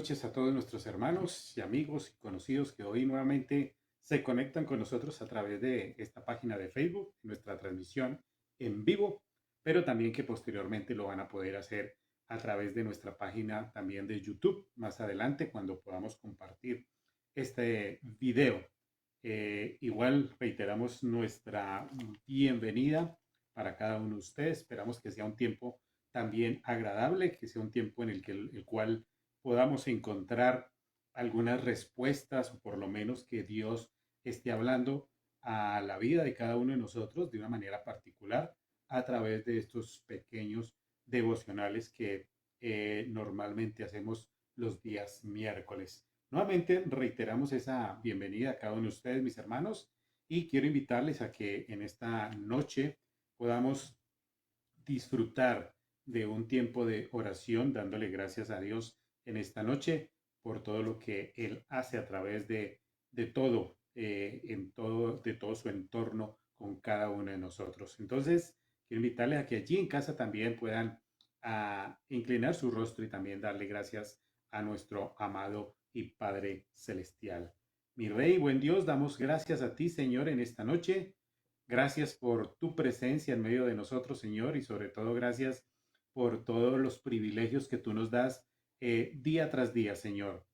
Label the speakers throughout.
Speaker 1: noches a todos nuestros hermanos y amigos y conocidos que hoy nuevamente se conectan con nosotros a través de esta página de Facebook, nuestra transmisión en vivo, pero también que posteriormente lo van a poder hacer a través de nuestra página también de YouTube más adelante cuando podamos compartir este video. Igual reiteramos nuestra bienvenida para cada uno de ustedes. Esperamos que sea un tiempo también agradable, que sea un tiempo en el cual podamos encontrar algunas respuestas o por lo menos que Dios esté hablando a la vida de cada uno de nosotros de una manera particular a través de estos pequeños devocionales que normalmente hacemos los días miércoles. Nuevamente reiteramos esa bienvenida a cada uno de ustedes, mis hermanos, y quiero invitarles a que en esta noche podamos disfrutar de un tiempo de oración, dándole gracias a Dios en esta noche por todo lo que Él hace a través de todo, de todo su entorno con cada uno de nosotros. Entonces, quiero invitarles a que allí en casa también puedan inclinar su rostro y también darle gracias a nuestro amado y Padre Celestial. Mi Rey, buen Dios, damos gracias a ti, Señor, en esta noche. Gracias por tu presencia en medio de nosotros, Señor, y sobre todo gracias por todos los privilegios que tú nos das día tras día, Señor.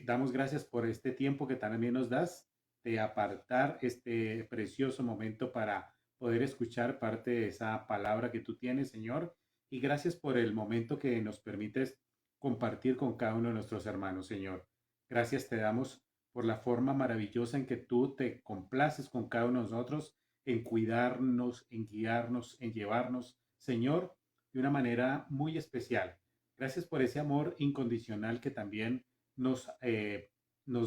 Speaker 1: Damos gracias por este tiempo que también nos das de apartar este precioso momento para poder escuchar parte de esa palabra que tú tienes, Señor. Y gracias por el momento que nos permites compartir con cada uno de nuestros hermanos, Señor. Gracias te damos por la forma maravillosa en que tú te complaces con cada uno de nosotros, en cuidarnos, en guiarnos, en llevarnos, Señor, de una manera muy especial. Gracias por ese amor incondicional que también nos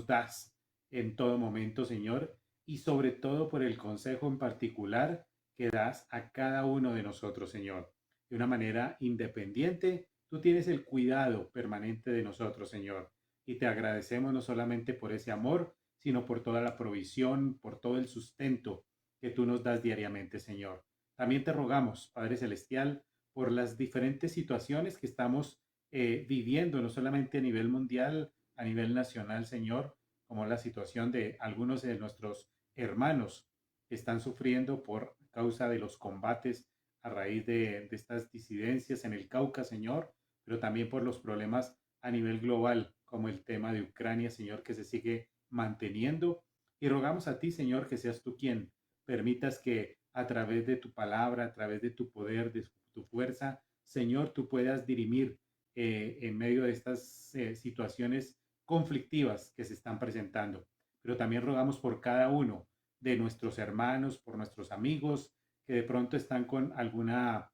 Speaker 1: das en todo momento, Señor, y sobre todo por el consejo en particular que das a cada uno de nosotros, Señor. De una manera independiente, tú tienes el cuidado permanente de nosotros, Señor, y te agradecemos no solamente por ese amor, sino por toda la provisión, por todo el sustento que tú nos das diariamente, Señor. También te rogamos, Padre Celestial, por las diferentes situaciones que estamos viviendo, no solamente a nivel mundial, a nivel nacional, Señor, como la situación de algunos de nuestros hermanos que están sufriendo por causa de los combates a raíz de estas disidencias en el Cauca, Señor, pero también por los problemas a nivel global, como el tema de Ucrania, Señor, que se sigue manteniendo. Y rogamos a ti, Señor, que seas tú quien permitas que a través de tu palabra, a través de tu poder, de tu fuerza, Señor, tú puedas dirimir en medio de estas situaciones conflictivas que se están presentando. Pero también rogamos por cada uno de nuestros hermanos, por nuestros amigos que de pronto están con alguna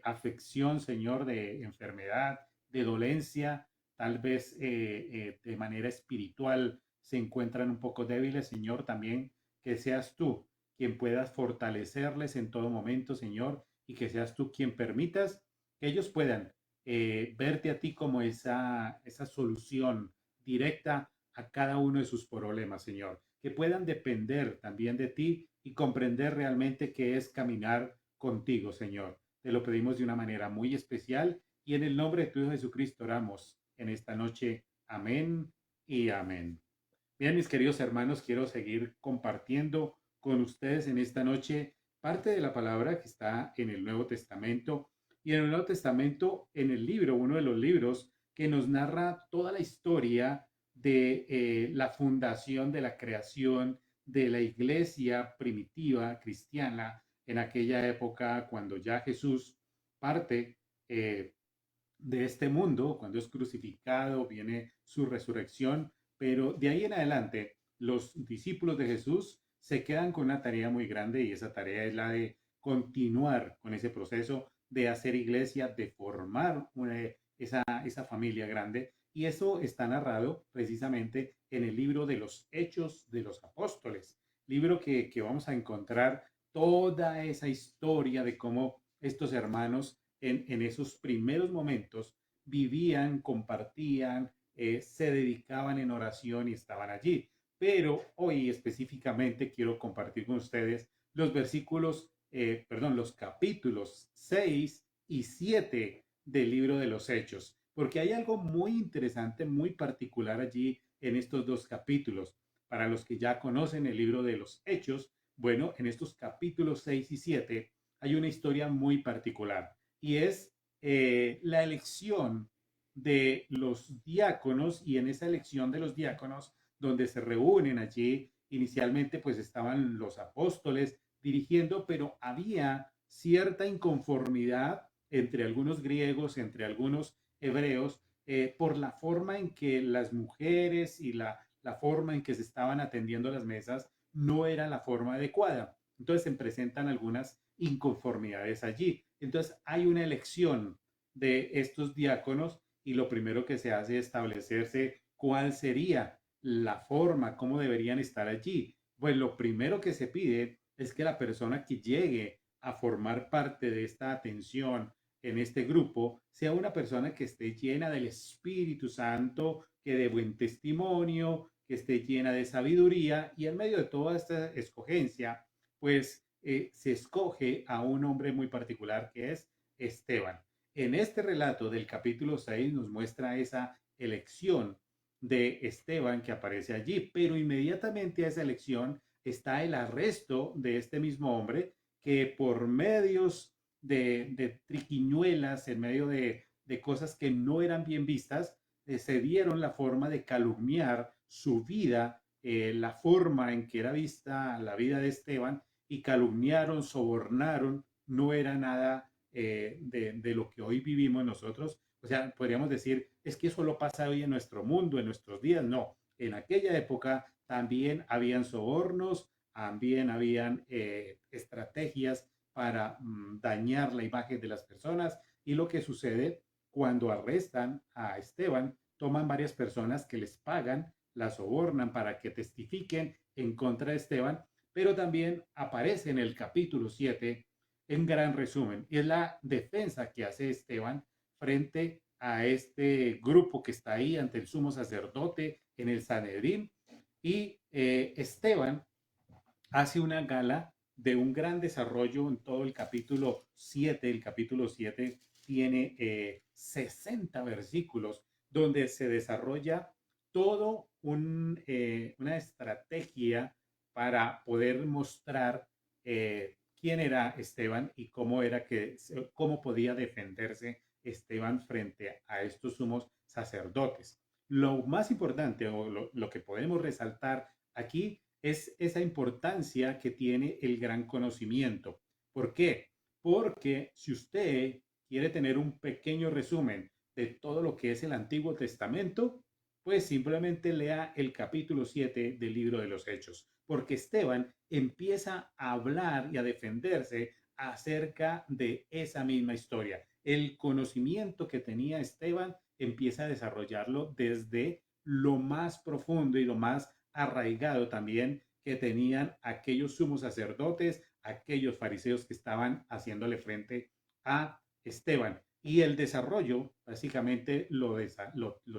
Speaker 1: afección, Señor, de enfermedad, de dolencia, tal vez de manera espiritual se encuentran un poco débiles, Señor, también que seas tú quien puedas fortalecerles en todo momento, Señor, y que seas tú quien permitas que ellos puedan verte a ti como esa solución directa a cada uno de sus problemas, Señor. Que puedan depender también de ti y comprender realmente qué es caminar contigo, Señor. Te lo pedimos de una manera muy especial y en el nombre de tu Hijo Jesucristo oramos en esta noche. Amén y amén. Bien, mis queridos hermanos, quiero seguir compartiendo con ustedes en esta noche parte de la palabra que está en el Nuevo Testamento y en el Nuevo Testamento, en el libro, uno de los libros que nos narra toda la historia de la fundación, de la creación de la iglesia primitiva cristiana en aquella época cuando ya Jesús parte de este mundo, cuando es crucificado, viene su resurrección, pero de ahí en adelante los discípulos de Jesús se quedan con una tarea muy grande y esa tarea es la de continuar con ese proceso de hacer iglesia, de formar esa familia grande. Y eso está narrado precisamente en el libro de los Hechos de los Apóstoles, libro que vamos a encontrar toda esa historia de cómo estos hermanos en esos primeros momentos vivían, compartían, se dedicaban en oración y estaban allí. Pero hoy específicamente quiero compartir con ustedes los los capítulos 6 y 7 del libro de los Hechos. porque hay algo muy interesante, muy particular allí en estos dos capítulos. Para los que ya conocen el libro de los Hechos, bueno, en estos capítulos 6 y 7 hay una historia muy particular y es la elección de los diáconos, y en esa elección de los diáconos donde se reúnen allí, inicialmente pues estaban los apóstoles dirigiendo, pero había cierta inconformidad entre algunos griegos, entre algunos hebreos, por la forma en que las mujeres y la forma en que se estaban atendiendo las mesas no era la forma adecuada. Entonces se presentan algunas inconformidades allí. Entonces hay una elección de estos diáconos y lo primero que se hace es establecerse cuál sería la forma, cómo deberían estar allí. Pues lo primero que se pide es que la persona que llegue a formar parte de esta atención en este grupo sea una persona que esté llena del Espíritu Santo, que dé buen testimonio, que esté llena de sabiduría, y en medio de toda esta escogencia, pues se escoge a un hombre muy particular que es Esteban. En este relato del capítulo 6 nos muestra esa elección de Esteban que aparece allí, pero inmediatamente a esa elección está el arresto de este mismo hombre que por medios de triquiñuelas, en medio de cosas que no eran bien vistas, se dieron la forma de calumniar su vida, la forma en que era vista la vida de Esteban, y calumniaron, sobornaron, no era nada de lo que hoy vivimos nosotros. O sea, podríamos decir, es que eso lo pasa hoy en nuestro mundo, en nuestros días. No, en aquella época también habían sobornos, también habían estrategias para dañar la imagen de las personas. Y lo que sucede cuando arrestan a Esteban, toman varias personas que les pagan, la sobornan para que testifiquen en contra de Esteban, pero también aparece en el capítulo 7 en gran resumen, y es la defensa que hace Esteban frente a este grupo que está ahí ante el sumo sacerdote en el Sanedrín. Y Esteban hace una gala de un gran desarrollo en todo el capítulo 7. El capítulo 7 tiene 60 versículos donde se desarrolla todo una estrategia para poder mostrar quién era Esteban y cómo podía defenderse Esteban frente a estos sumos sacerdotes. Lo más importante o lo que podemos resaltar aquí es esa importancia que tiene el gran conocimiento. ¿Por qué? Porque si usted quiere tener un pequeño resumen de todo lo que es el Antiguo Testamento, pues simplemente lea el capítulo 7 del libro de los Hechos, porque Esteban empieza a hablar y a defenderse acerca de esa misma historia. El conocimiento que tenía Esteban empieza a desarrollarlo desde lo más profundo y lo más arraigado también que tenían aquellos sumos sacerdotes, aquellos fariseos que estaban haciéndole frente a Esteban. Y el desarrollo básicamente lo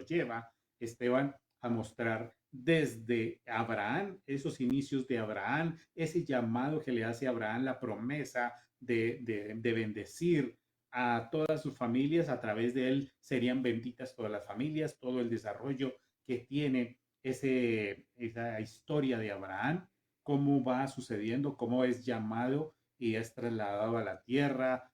Speaker 1: lleva Esteban a mostrar desde Abraham, esos inicios de Abraham, ese llamado que le hace a Abraham, la promesa de bendecir a todas sus familias, a través de él serían benditas todas las familias, todo el desarrollo que tiene esa historia de Abraham, cómo va sucediendo, cómo es llamado y es trasladado a la tierra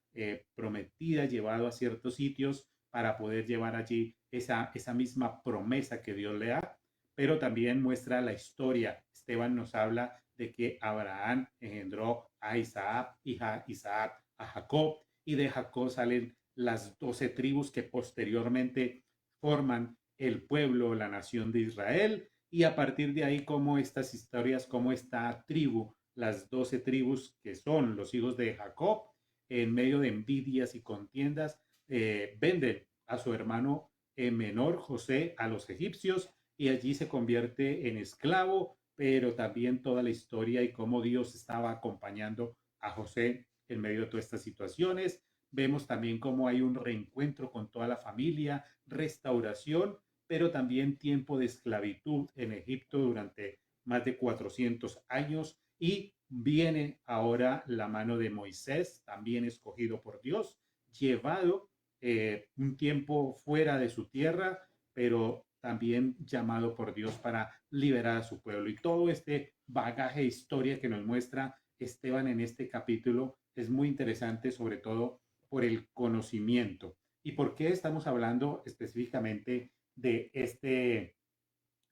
Speaker 1: prometida, llevado a ciertos sitios para poder llevar allí esa misma promesa que Dios le da, pero también muestra la historia. Esteban nos habla de que Abraham engendró a Isaac, Isaac a Jacob, y de Jacob salen las 12 tribus que posteriormente forman el pueblo, la nación de Israel, y a partir de ahí cómo estas historias, cómo esta tribu, las 12 tribus que son los hijos de Jacob, en medio de envidias y contiendas, venden a su hermano menor José a los egipcios, y allí se convierte en esclavo, pero también toda la historia y cómo Dios estaba acompañando a José en medio de todas estas situaciones. Vemos también cómo hay un reencuentro con toda la familia, restauración, pero también tiempo de esclavitud en Egipto durante más de 400 años, y viene ahora la mano de Moisés, también escogido por Dios, llevado un tiempo fuera de su tierra, pero también llamado por Dios para liberar a su pueblo. Y todo este bagaje de historia que nos muestra Esteban en este capítulo es muy interesante, sobre todo por el conocimiento. ¿Y por qué estamos hablando específicamente de este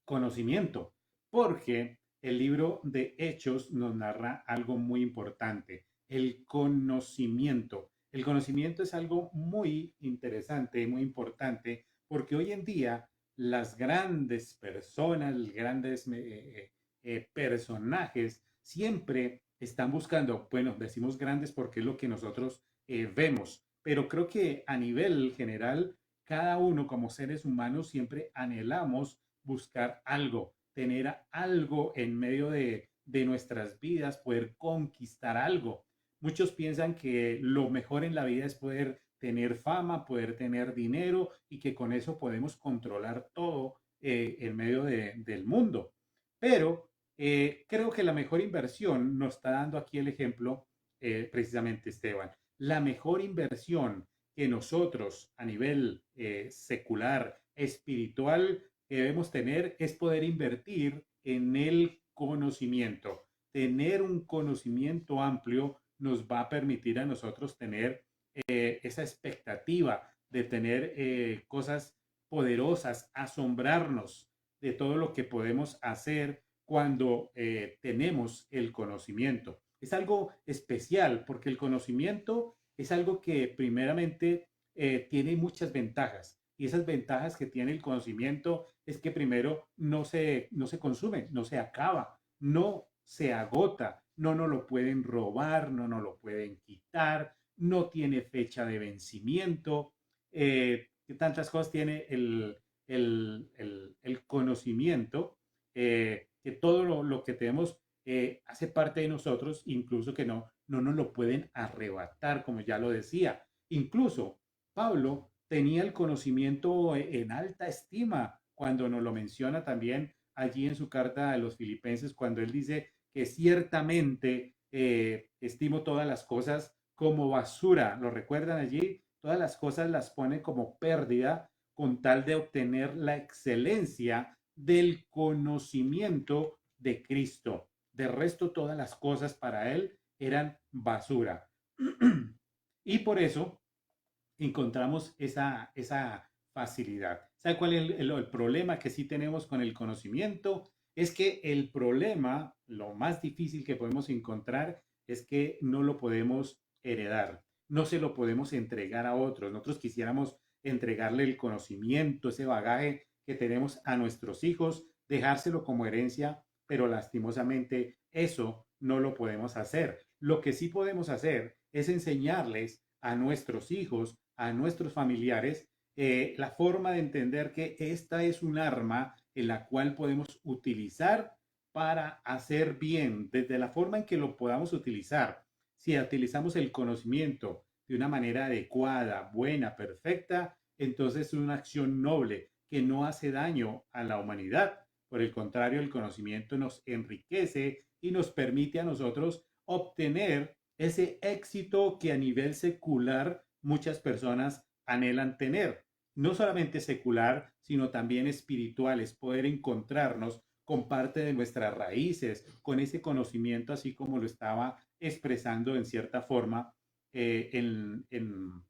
Speaker 1: conocimiento? Porque el libro de Hechos nos narra algo muy importante, el conocimiento. El conocimiento es algo muy interesante, muy importante, porque hoy en día las grandes personas, los grandes personajes, siempre están buscando, bueno, decimos grandes porque es lo que nosotros vemos, pero creo que a nivel general, cada uno como seres humanos siempre anhelamos buscar algo, tener algo en medio de nuestras vidas, poder conquistar algo. Muchos piensan que lo mejor en la vida es poder tener fama, poder tener dinero y que con eso podemos controlar todo en medio del mundo. Pero creo que la mejor inversión nos está dando aquí el ejemplo precisamente Esteban. La mejor inversión que nosotros a nivel secular, espiritual, que debemos tener es poder invertir en el conocimiento. Tener un conocimiento amplio nos va a permitir a nosotros tener esa expectativa de tener cosas poderosas, asombrarnos de todo lo que podemos hacer cuando tenemos el conocimiento. Es algo especial porque el conocimiento es algo que primeramente tiene muchas ventajas. Y esas ventajas que tiene el conocimiento es que primero no se consume, no se acaba, no se agota, no nos lo pueden robar, no nos lo pueden quitar, no tiene fecha de vencimiento. Que tantas cosas tiene el conocimiento, que todo lo que tenemos hace parte de nosotros, incluso que no nos lo pueden arrebatar, como ya lo decía. Incluso Pablo tenía el conocimiento en alta estima cuando nos lo menciona también allí en su carta a los filipenses, cuando él dice que ciertamente estimo todas las cosas como basura. ¿Lo recuerdan allí? Todas las cosas las pone como pérdida con tal de obtener la excelencia del conocimiento de Cristo. De resto, todas las cosas para él eran basura. Y por eso encontramos esa facilidad. ¿Sabe cuál es el problema que sí tenemos con el conocimiento? Es que el problema, lo más difícil que podemos encontrar es que no lo podemos heredar, no se lo podemos entregar a otros. Nosotros quisiéramos entregarle el conocimiento, ese bagaje que tenemos a nuestros hijos, dejárselo como herencia, pero lastimosamente eso no lo podemos hacer. Lo que sí podemos hacer es enseñarles a nuestros hijos, a nuestros familiares, la forma de entender que esta es un arma en la cual podemos utilizar para hacer bien, desde la forma en que lo podamos utilizar. Si utilizamos el conocimiento de una manera adecuada, buena, perfecta, entonces es una acción noble que no hace daño a la humanidad. Por el contrario, el conocimiento nos enriquece y nos permite a nosotros obtener ese éxito que a nivel secular muchas personas anhelan tener. No solamente secular, sino también espirituales, poder encontrarnos con parte de nuestras raíces, con ese conocimiento, así como lo estaba expresando en cierta forma eh, en, en,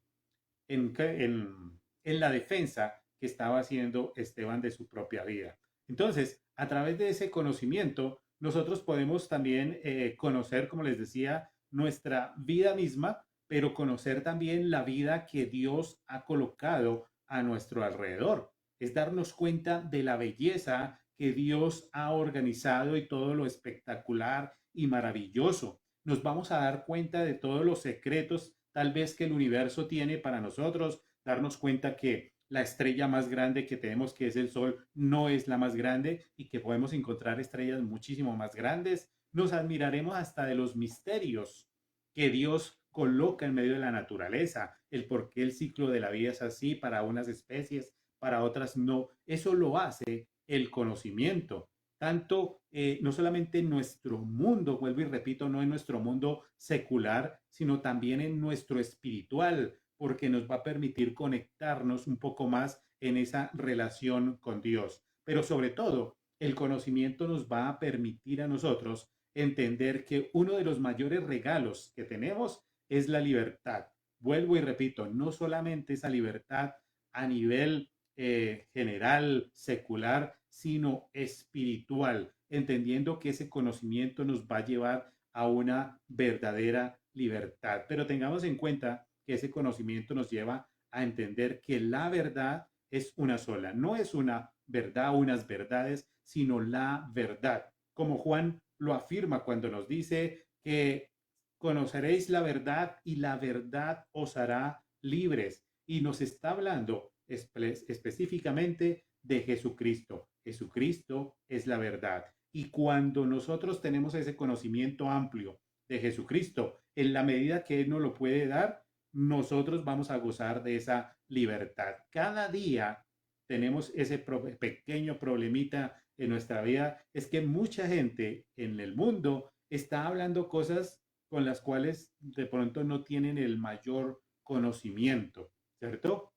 Speaker 1: en la defensa que estaba haciendo Esteban de su propia vida. Entonces, a través de ese conocimiento, nosotros podemos también conocer, como les decía, nuestra vida misma, pero conocer también la vida que Dios ha colocado a nuestro alrededor. Es darnos cuenta de la belleza que Dios ha organizado y todo lo espectacular y maravilloso. Nos vamos a dar cuenta de todos los secretos tal vez que el universo tiene para nosotros, darnos cuenta que la estrella más grande que tenemos, que es el Sol, no es la más grande y que podemos encontrar estrellas muchísimo más grandes. Nos admiraremos hasta de los misterios que Dios coloca en medio de la naturaleza, el por qué el ciclo de la vida es así para unas especies, para otras no. Eso lo hace el conocimiento. Tanto, no solamente en nuestro mundo, vuelvo y repito, no en nuestro mundo secular, sino también en nuestro espiritual, porque nos va a permitir conectarnos un poco más en esa relación con Dios. Pero sobre todo, el conocimiento nos va a permitir a nosotros entender que uno de los mayores regalos que tenemos es la libertad. Vuelvo y repito, no solamente esa libertad a nivel general, secular, sino espiritual, entendiendo que ese conocimiento nos va a llevar a una verdadera libertad. Pero tengamos en cuenta que ese conocimiento nos lleva a entender que la verdad es una sola, no es una verdad, unas verdades, sino la verdad. Como Juan lo afirma cuando nos dice que conoceréis la verdad y la verdad os hará libres. Y nos está hablando específicamente de Jesucristo. Jesucristo es la verdad. Y cuando nosotros tenemos ese conocimiento amplio de Jesucristo, en la medida que Él nos lo puede dar, nosotros vamos a gozar de esa libertad. Cada día tenemos ese pequeño problemita en nuestra vida, es que mucha gente en el mundo está hablando cosas con las cuales de pronto no tienen el mayor conocimiento, ¿cierto?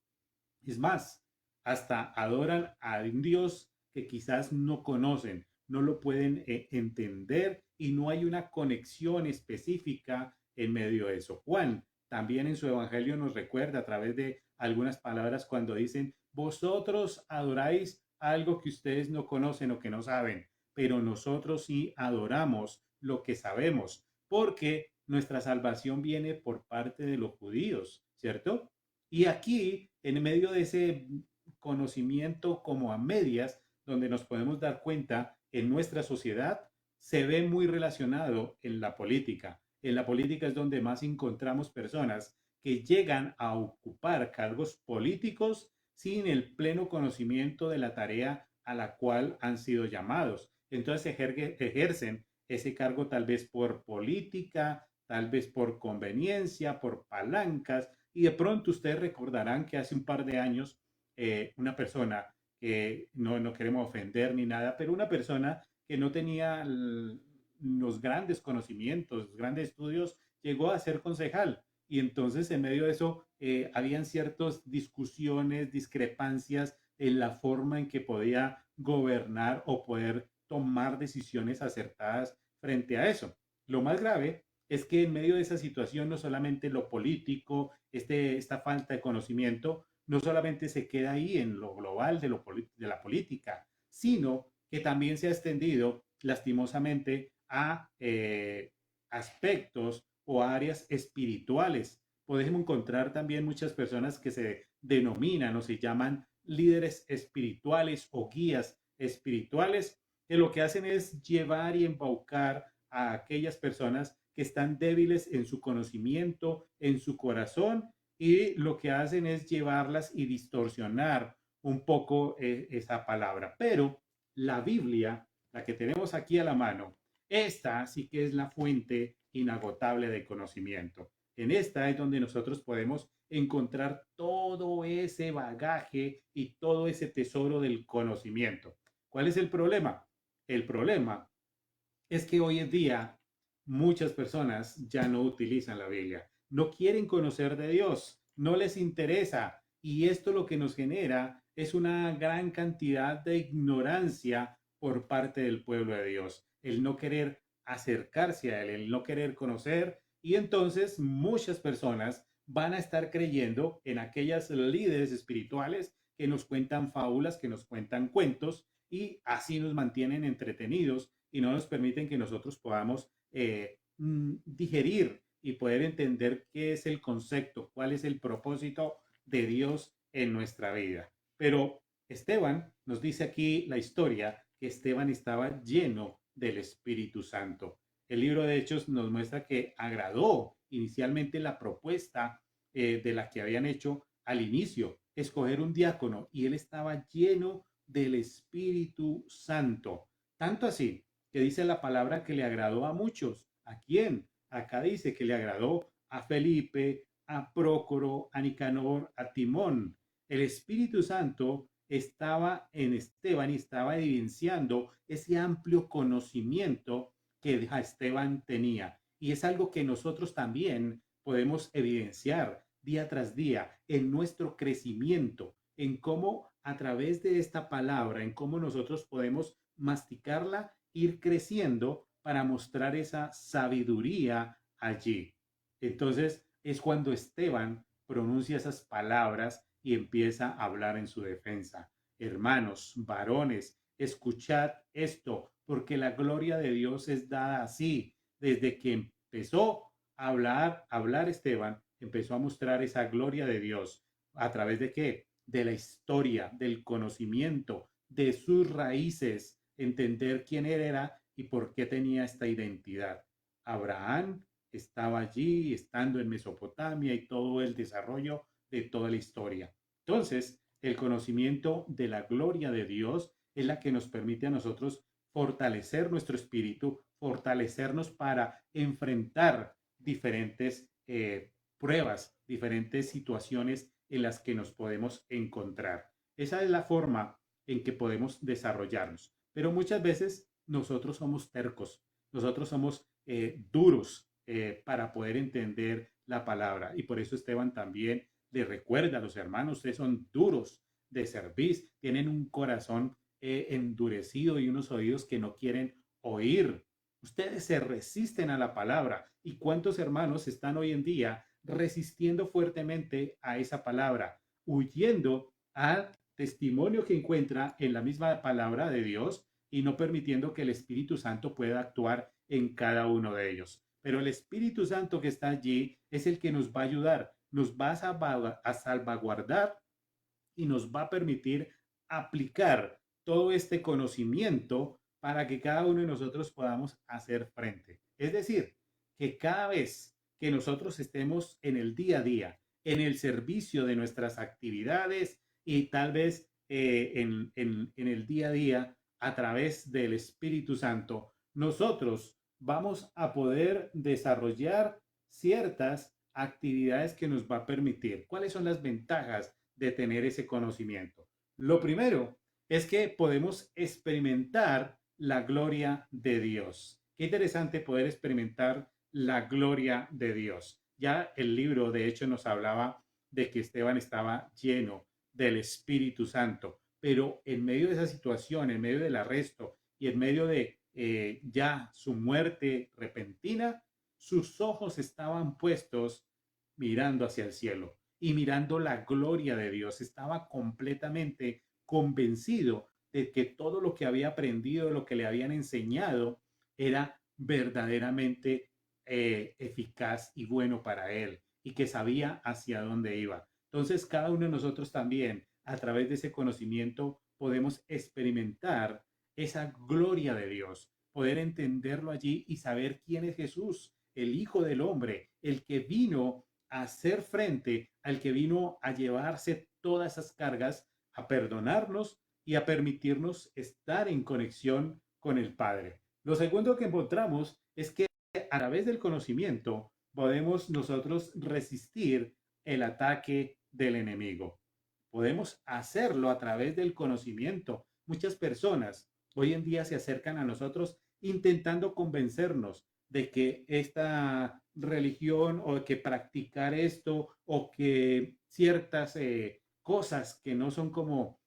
Speaker 1: Es más, hasta adoran a un Dios que quizás no conocen, no lo pueden entender y no hay una conexión específica en medio de eso. Juan también en su evangelio nos recuerda a través de algunas palabras cuando dicen, vosotros adoráis algo que ustedes no conocen o que no saben, pero nosotros sí adoramos lo que sabemos, porque nuestra salvación viene por parte de los judíos, ¿cierto? Y aquí, en medio de ese conocimiento como a medias, donde nos podemos dar cuenta en nuestra sociedad, se ve muy relacionado en la política. En la política es donde más encontramos personas que llegan a ocupar cargos políticos sin el pleno conocimiento de la tarea a la cual han sido llamados. Entonces ejercen ese cargo tal vez por política, tal vez por conveniencia, por palancas, y de pronto ustedes recordarán que hace un par de años una persona que no queremos ofender ni nada, pero una persona que no tenía los grandes conocimientos, los grandes estudios, llegó a ser concejal. Y entonces en medio de eso habían ciertas discusiones, discrepancias en la forma en que podía gobernar o poder tomar decisiones acertadas frente a eso. Lo más grave es que en medio de esa situación no solamente lo político, esta falta de conocimiento, no solamente se queda ahí en lo global de la política, sino que también se ha extendido lastimosamente a aspectos o áreas espirituales. Podemos encontrar también muchas personas que se denominan o se llaman líderes espirituales o guías espirituales, que lo que hacen es llevar y embaucar a aquellas personas que están débiles en su conocimiento, en su corazón, y lo que hacen es llevarlas y distorsionar un poco esa palabra. Pero la Biblia, la que tenemos aquí a la mano, esta sí que es la fuente inagotable de conocimiento. En esta es donde nosotros podemos encontrar todo ese bagaje y todo ese tesoro del conocimiento. ¿Cuál es el problema? El problema es que hoy en día muchas personas ya no utilizan la Biblia, no quieren conocer de Dios, no les interesa y esto lo que nos genera es una gran cantidad de ignorancia por parte del pueblo de Dios, el no querer acercarse a Él, el no querer conocer y entonces muchas personas van a estar creyendo en aquellas líderes espirituales que nos cuentan fábulas, que nos cuentan cuentos y así nos mantienen entretenidos y no nos permiten que nosotros podamos digerir y poder entender qué es el concepto, cuál es el propósito de Dios en nuestra vida. Pero Esteban nos dice aquí la historia que Esteban estaba lleno del Espíritu Santo. El libro de Hechos nos muestra que agradó inicialmente la propuesta de la que habían hecho al inicio, escoger un diácono, y él estaba lleno del Espíritu Santo. Tanto así que dice la palabra que le agradó a muchos. ¿A quién? Acá dice que le agradó a Felipe, a Prócoro, a Nicanor, a Timón. El Espíritu Santo estaba en Esteban y estaba evidenciando ese amplio conocimiento que Esteban tenía. Y es algo que nosotros también podemos evidenciar día tras día, en nuestro crecimiento, en cómo a través de esta palabra, en cómo nosotros podemos masticarla, ir creciendo para mostrar esa sabiduría allí. Entonces es cuando Esteban pronuncia esas palabras y empieza a hablar en su defensa. Hermanos, varones, escuchad esto, porque la gloria de Dios es dada así. Desde que empezó a hablar Esteban, empezó a mostrar esa gloria de Dios. ¿A través de qué? De la historia, del conocimiento, de sus raíces, entender quién era y por qué tenía esta identidad. Abraham estaba allí, estando en Mesopotamia y todo el desarrollo de toda la historia. Entonces, el conocimiento de la gloria de Dios es la que nos permite a nosotros fortalecer nuestro espíritu, fortalecernos para enfrentar diferentes pruebas, diferentes situaciones en las que nos podemos encontrar. Esa es la forma en que podemos desarrollarnos. Pero muchas veces nosotros somos tercos, nosotros somos duros para poder entender la palabra. Y por eso Esteban también le recuerda a los hermanos, ustedes son duros de servir, tienen un corazón endurecido y unos oídos que no quieren oír. Ustedes se resisten a la palabra. ¿Y cuántos hermanos están hoy en día resistiendo fuertemente a esa palabra, huyendo al testimonio que encuentra en la misma palabra de Dios y no permitiendo que el Espíritu Santo pueda actuar en cada uno de ellos? Pero el Espíritu Santo que está allí es el que nos va a ayudar, nos va a salvaguardar y nos va a permitir aplicar todo este conocimiento para que cada uno de nosotros podamos hacer frente. Es decir, que cada vez que nosotros estemos en el día a día, en el servicio de nuestras actividades y tal vez en el día a día a través del Espíritu Santo, nosotros vamos a poder desarrollar ciertas actividades que nos va a permitir. ¿Cuáles son las ventajas de tener ese conocimiento? Lo primero es que podemos experimentar la gloria de Dios. Qué interesante poder experimentar la gloria de Dios. Ya el libro, de hecho, nos hablaba de que Esteban estaba lleno del Espíritu Santo, pero en medio de esa situación, en medio del arresto y en medio de ya su muerte repentina, sus ojos estaban puestos mirando hacia el cielo y mirando la gloria de Dios. Estaba completamente convencido de que todo lo que había aprendido, lo que le habían enseñado, era verdaderamente eficaz y bueno para él y que sabía hacia dónde iba. Entonces, cada uno de nosotros también, a través de ese conocimiento, podemos experimentar esa gloria de Dios, poder entenderlo allí y saber quién es Jesús, el Hijo del Hombre, el que vino a hacer frente, al que vino a llevarse todas esas cargas, a perdonarnos y a permitirnos estar en conexión con el Padre. Lo segundo que encontramos es que a través del conocimiento podemos nosotros resistir el ataque del enemigo. Podemos hacerlo a través del conocimiento. Muchas personas hoy en día se acercan a nosotros intentando convencernos de que esta religión o que practicar esto o que ciertas cosas que no son como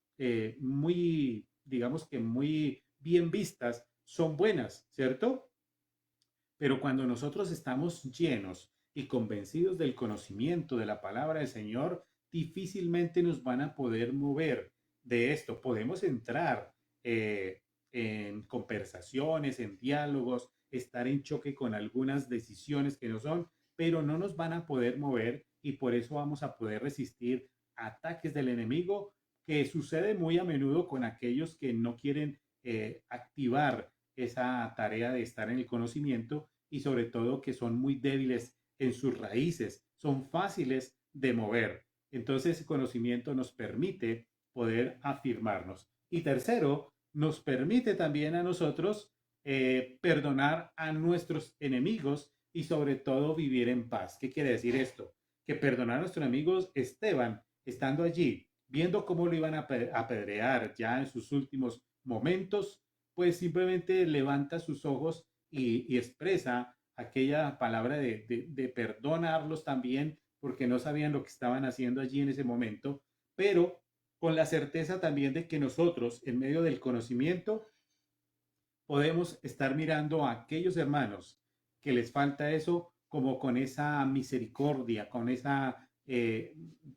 Speaker 1: muy, digamos que muy bien vistas, son buenas, ¿cierto? Pero cuando nosotros estamos llenos y convencidos del conocimiento de la palabra del Señor, difícilmente nos van a poder mover de esto. Podemos entrar en conversaciones, en diálogos, estar en choque con algunas decisiones que no son, pero no nos van a poder mover y por eso vamos a poder resistir ataques del enemigo que sucede muy a menudo con aquellos que no quieren activar esa tarea de estar en el conocimiento y sobre todo que son muy débiles en sus raíces, son fáciles de mover. Entonces ese conocimiento nos permite poder afirmarnos. Y tercero, nos permite también a nosotros perdonar a nuestros enemigos y sobre todo vivir en paz. ¿Qué quiere decir esto? Que perdonar a nuestros enemigos, Esteban, estando allí, viendo cómo lo iban a apedrear ya en sus últimos momentos, pues simplemente levanta sus ojos y expresa aquella palabra de perdonarlos también, porque no sabían lo que estaban haciendo allí en ese momento, pero con la certeza también de que nosotros, en medio del conocimiento, podemos estar mirando a aquellos hermanos que les falta eso como con esa misericordia, con esa,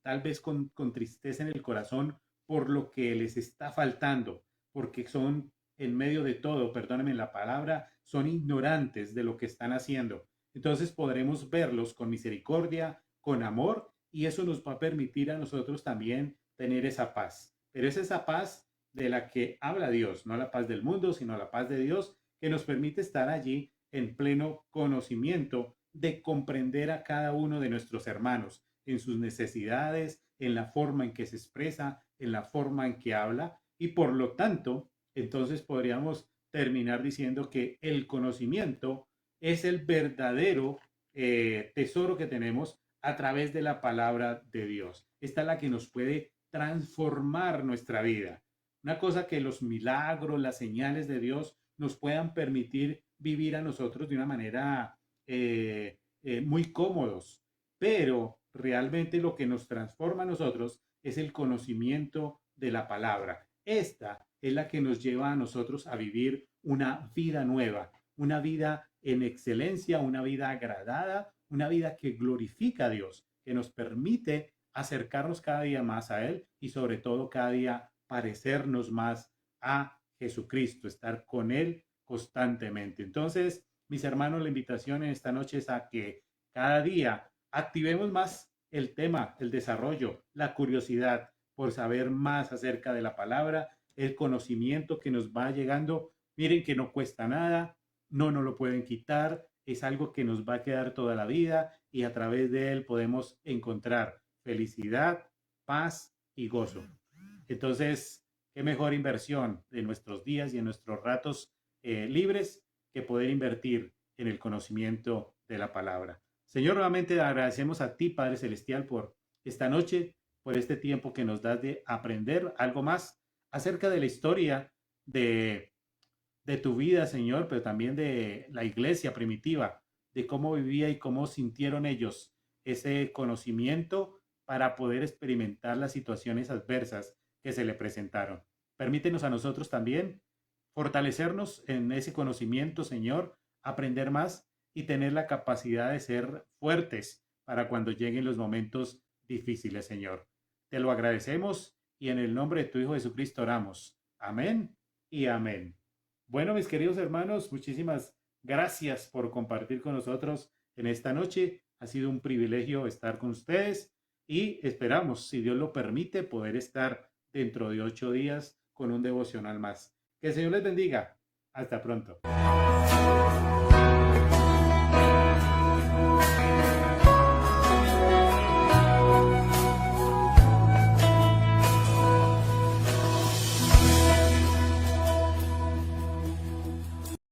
Speaker 1: tal vez con tristeza en el corazón por lo que les está faltando, porque son en medio de todo, perdónenme la palabra, son ignorantes de lo que están haciendo. Entonces podremos verlos con misericordia, con amor, y eso nos va a permitir a nosotros también tener esa paz. Pero es esa paz de la que habla Dios, no la paz del mundo, sino la paz de Dios, que nos permite estar allí en pleno conocimiento de comprender a cada uno de nuestros hermanos en sus necesidades, en la forma en que se expresa, en la forma en que habla, y por lo tanto, entonces podríamos terminar diciendo que el conocimiento es el verdadero tesoro que tenemos a través de la palabra de Dios. Esta es la que nos puede transformar nuestra vida. Una cosa que los milagros, las señales de Dios nos puedan permitir vivir a nosotros de una manera muy cómodos, pero realmente lo que nos transforma a nosotros es el conocimiento de la palabra. Esta es la que nos lleva a nosotros a vivir una vida nueva, una vida en excelencia, una vida agradada, una vida que glorifica a Dios, que nos permite acercarnos cada día más a Él y sobre todo cada día parecernos más a Jesucristo, estar con Él constantemente. Entonces, mis hermanos, la invitación en esta noche es a que cada día activemos más el tema, el desarrollo, la curiosidad por saber más acerca de la palabra, el conocimiento que nos va llegando. Miren que no cuesta nada, no nos lo pueden quitar, es algo que nos va a quedar toda la vida y a través de él podemos encontrar felicidad, paz y gozo. Entonces, qué mejor inversión de nuestros días y en nuestros ratos libres que poder invertir en el conocimiento de la palabra. Señor, nuevamente agradecemos a ti, Padre Celestial, por esta noche, por este tiempo que nos das de aprender algo más acerca de la historia de tu vida, Señor, pero también de la iglesia primitiva, de cómo vivía y cómo sintieron ellos ese conocimiento para poder experimentar las situaciones adversas que se le presentaron. Permítenos a nosotros también fortalecernos en ese conocimiento, Señor, aprender más y tener la capacidad de ser fuertes para cuando lleguen los momentos difíciles, Señor. Te lo agradecemos y en el nombre de tu Hijo Jesucristo oramos. Amén y amén. Bueno, mis queridos hermanos, muchísimas gracias por compartir con nosotros en esta noche. Ha sido un privilegio estar con ustedes y esperamos, si Dios lo permite, poder estar dentro de 8 días con un devocional más. Que el Señor les bendiga. Hasta pronto.